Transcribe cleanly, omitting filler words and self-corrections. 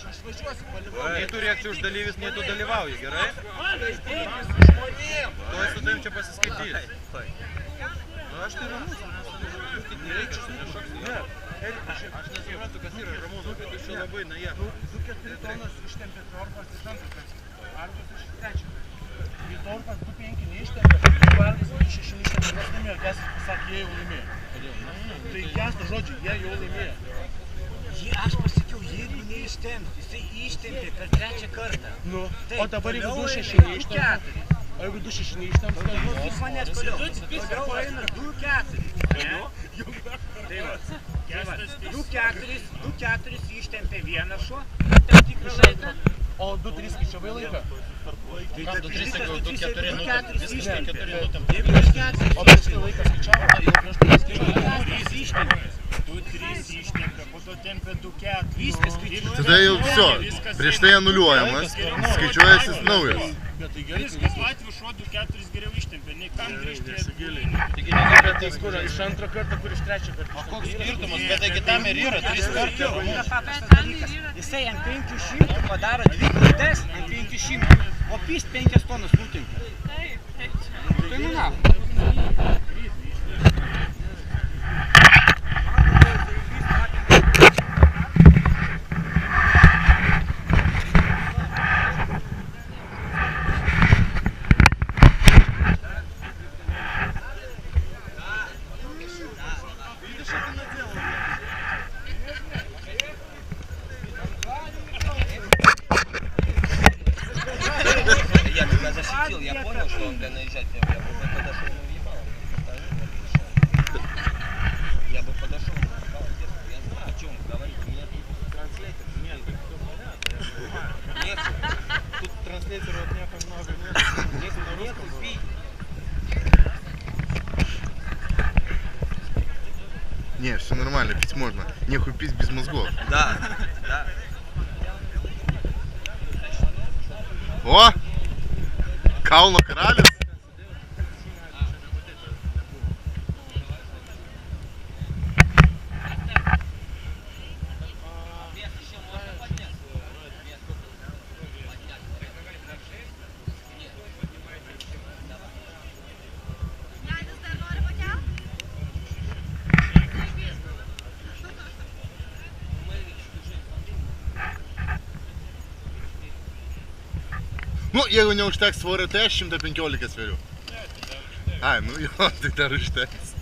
Nei tu reakcijų už dalyvis, nei tu dalyvauji, gerai? Tuoj su tavim čia pasiskaitys. Aš tai ramus, nereikia nešoks. Aš nesuprantu, kas yra Ramūnų, bet tu čia labai naja. 2-4 tonas ištempė Torpas iš antro perskito, Argus iš trečio. Į Torpas 2-5 neištempė, Argus 2-6 neištempė, nes laimėjo, Gestas pasakė, jie jau laimėjo. Tai Gestas žodžiu, jie jau laimėjo. Aš pasakiau, jeigu neištempti, jisai ištempė per trečią kartą. Nu, o dabar jeigu 2-6 neištempė, o jeigu 2-6 neištempė, tai jis manęs toliau eina 2-4. 2-4 ištempė vieną šuo, tam tikrą laiką. O 2-3 skaičiavai laiką? Kam 2-3 sakiau, 2-4, nu, viskas 4 nutėm. O prieš tai laiką skaičiavo? Jau prieš tai skaičiavo. 2-3 ištempė. 2-3 ištempė, po to tempė 2-4. Viskas skaičiuoja. Tada jau viso, prieš tai anuliuojamas, skaičiuojasis naujas. Viskas Latvių šuo 2-4 geriau ištempė, nei kam grįžti. Taigi negalėtas, Kur iš antro kartą, kur iš trečio kartą. o koks skirtumas, bet taigi tam ir yra 3 kartų. Jisai ant 500 padaro 2 klaidas ant 500, o pys 5 tonas nutimpė. Tai nu na. Я понял, что он для наезжать, я бы подошел и уебал. Я бы подошел и уебал. Я знаю, о чем говорить. У меня тут транслейтер. Нет, тут транслейтеров от меня много нет. Нет, пить. Не, все нормально, пить можно. Нехуй пить без мозгов. Да, да. О! Kauno karalis. Nu, jeigu neužteks svorio, tai aš 115 sveriu. Ai, nu jo, tai dar užteks.